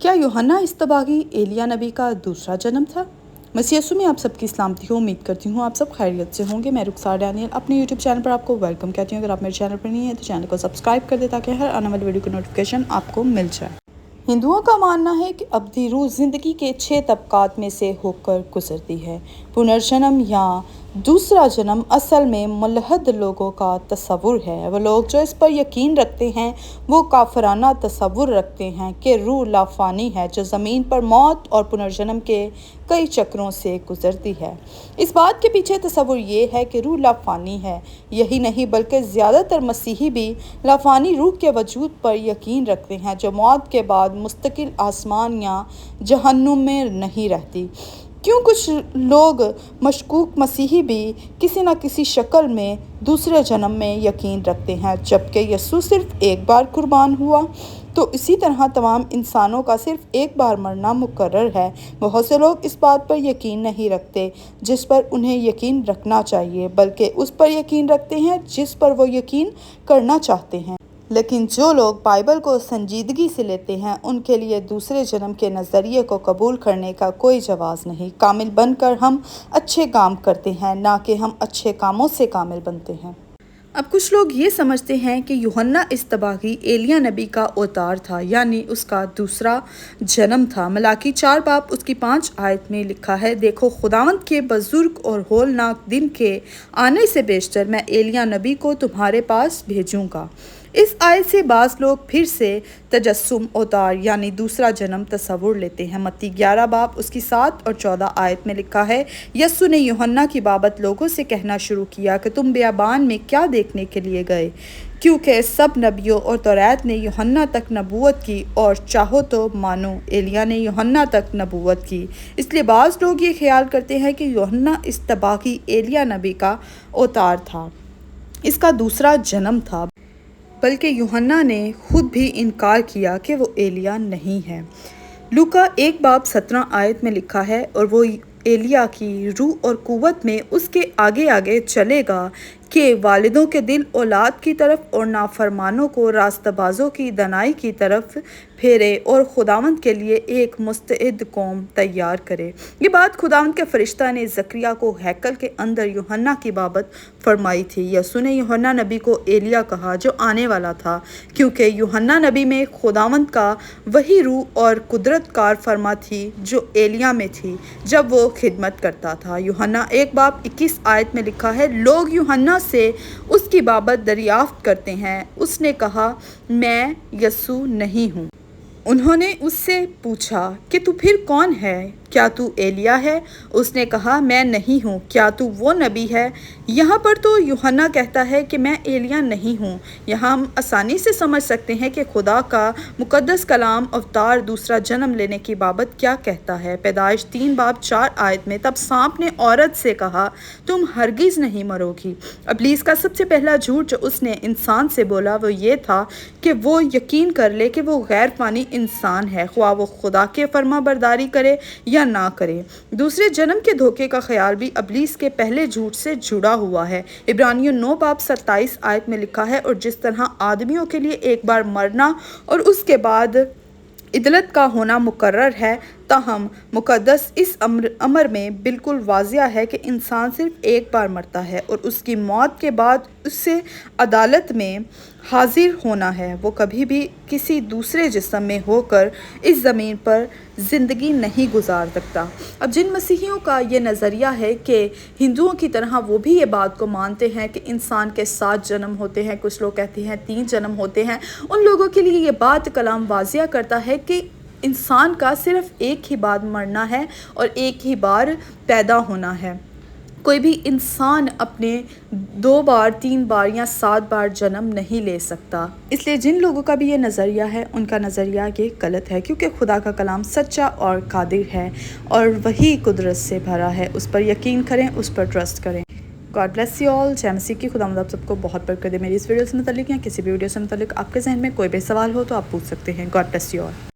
क्या यूहन्ना इस्तबागी एलिया नबी का दूसरा जन्म था? मसीह यीशु में आप सबकी सलामती हो। उम्मीद करती हूँ आप सब खैरियत से होंगे। मैं रुखसार डैनियल अपने यूट्यूब चैनल पर आपको वेलकम कहती हूँ। अगर आप मेरे चैनल पर नहीं है तो चैनल को सब्सक्राइब कर दे ताकि हर आने वाली वीडियो की नोटिफिकेशन आपको मिल जाए। हिंदुओं का मानना है कि अब्दी रूह जिंदगी के 6 तबकात में से होकर गुजरती है। पुनर्जन्म या दूसरा जन्म असल में मुल्हद लोगों का तसव्वुर है। वो लोग जो इस पर यकीन रखते हैं वो काफराना तसव्वुर रखते हैं कि रूह लाफानी है जो ज़मीन पर मौत और पुनर्जन्म के कई चक्रों से गुजरती है। इस बात के पीछे तसव्वुर ये है कि रूह लाफानी है। यही नहीं बल्कि ज़्यादातर मसीही भी लाफानी रूह के वजूद पर यकीन रखते हैं जो मौत के बाद मुस्तकिल आसमान या जहन्नुम में नहीं रहती। क्यों कुछ लोग मशकूक मसीही भी किसी न किसी शक्ल में दूसरे जन्म में यकीन रखते हैं। जबकि यीशु सिर्फ एक बार कुर्बान हुआ तो इसी तरह तमाम इंसानों का सिर्फ एक बार मरना मुकर्रर है। बहुत से लोग इस बात पर यकीन नहीं रखते जिस पर उन्हें यकीन रखना चाहिए, बल्कि उस पर यकीन रखते हैं जिस पर वो यकीन करना चाहते हैं। लेकिन जो लोग बाइबल को संजीदगी से लेते हैं उनके लिए दूसरे जन्म के नज़रिए को कबूल करने का कोई जवाज़ नहीं। कामिल बनकर हम अच्छे काम करते हैं, ना कि हम अच्छे कामों से कामिल बनते हैं। अब कुछ लोग ये समझते हैं कि यूहन्ना इस्तबागी एलिया नबी का अवतार था, यानी उसका दूसरा जन्म था। मलाकी 4 बाब उसकी 5 आयत में लिखा है, देखो खुदावंद के बुजुर्ग और होलनाक दिन के आने से बेशतर मैं एलिया नबी को तुम्हारे पास भेजूंगा। इस आयत से बाज़ लोग फिर से तजस्सुम अवतार यानी दूसरा जन्म तस्वुर लेते हैं। मत्ती 11 बाब उसकी 7 और 14 आयत में लिखा है, यस्सु ने यूहन्ना की बाबत लोगों से कहना शुरू किया कि तुम बियाबान में क्या देखने के लिए गए, क्योंकि सब नबियों और तौरात ने यूहन्ना तक नबूवत की और चाहो तो मानो एलिया ने यूहन्ना तक नबूवत की। इसलिए बाज़ लोग ये ख्याल करते हैं कि यूहन्ना इस्तबागी एलिया नबी का अवतार था, इसका दूसरा जन्म था। बल्कि यूहन्ना ने खुद भी इनकार किया कि वो एलिया नहीं है। लूका 1 बाब 17 आयत में लिखा है, और वो एलिया की रूह और कुव्वत में उसके आगे आगे चलेगा कि वालिदों के दिल औलाद की तरफ और नाफरमानों को रास्तबाजों की दनाई की तरफ फेरे और खुदावंद के लिए एक मुस्तइद कौम तैयार करे। ये बात खुदावंद के फरिश्ता ने ज़करिया को हैकल के अंदर यूहन्ना की बाबत फरमाई थी। यीशु ने यूहन्ना नबी को एलिया कहा जो आने वाला था, क्योंकि यूहन्ना नबी में खुदावंद का वही रूह और कुदरत कार फरमा थी जो एलिया में थी जब वो खिदमत करता था। यूहन्ना 1 बाब 21 आयत में लिखा है, लोग यूहन्ना से उसकी बाबत दरियाफ्त करते हैं। उसने कहा, मैं यस्सु नहीं हूँ। उन्होंने उससे पूछा कि तू फिर कौन है, क्या तू एलिया है? उसने कहा, मैं नहीं हूँ। क्या तू वो नबी है? यहाँ पर तो यूहन्ना कहता है कि मैं एलिया नहीं हूँ। यहाँ हम आसानी से समझ सकते हैं कि खुदा का मुकद्दस कलाम अवतार दूसरा जन्म लेने की बाबत क्या कहता है। पैदाइश 3 बाब 4 आयत में, तब सांप ने औरत से कहा, तुम हरगिज़ नहीं मरोगी। इब्लीस का सबसे पहला झूठ जो उसने इंसान से बोला वो ये था कि वो यकीन कर ले कि वो गैर पानी इंसान है, ख्वाह वो खुदा के फर्मा बरदारी करे या ना करे। दूसरे जन्म के धोखे का ख्याल भी इब्लीस के पहले झूठ से जुड़ा हुआ है। इब्रानियों 9 बाब 27 आयत में लिखा है, और जिस तरह आदमियों के लिए एक बार मरना और उसके बाद इदलत का होना मुकर्रर है, ताहम मुकद्दस इस अमर में बिल्कुल वाज़िया है कि इंसान सिर्फ एक बार मरता है और उसकी मौत के बाद उससे अदालत में हाजिर होना है। वो कभी भी किसी दूसरे जिस्म में होकर इस ज़मीन पर ज़िंदगी नहीं गुजार सकता। अब जिन मसीहियों का ये नज़रिया है कि हिंदुओं की तरह वो भी ये बात को मानते हैं कि इंसान के 7 जन्म होते हैं, कुछ लोग कहते हैं 3 जन्म होते हैं, उन लोगों के लिए ये बात कलाम वाज़िया करता है कि इंसान का सिर्फ एक ही बार मरना है और एक ही बार पैदा होना है। कोई भी इंसान अपने 2 बार 3 बार या 7 बार जन्म नहीं ले सकता। इसलिए जिन लोगों का भी ये नज़रिया है उनका नज़रिया ये गलत है, क्योंकि खुदा का कलाम सच्चा और कादिर है और वही कुदरत से भरा है। उस पर यकीन करें, उस पर ट्रस्ट करें। God bless you all. जय मसीह की। खुदा आप सबको बहुत बरकत दे। मेरी इस वीडियो से मुताल्लिक या किसी भी वीडियो से मुताल्लिक आपके जहन में कोई भी सवाल हो तो आप पूछ सकते हैं। God bless you all.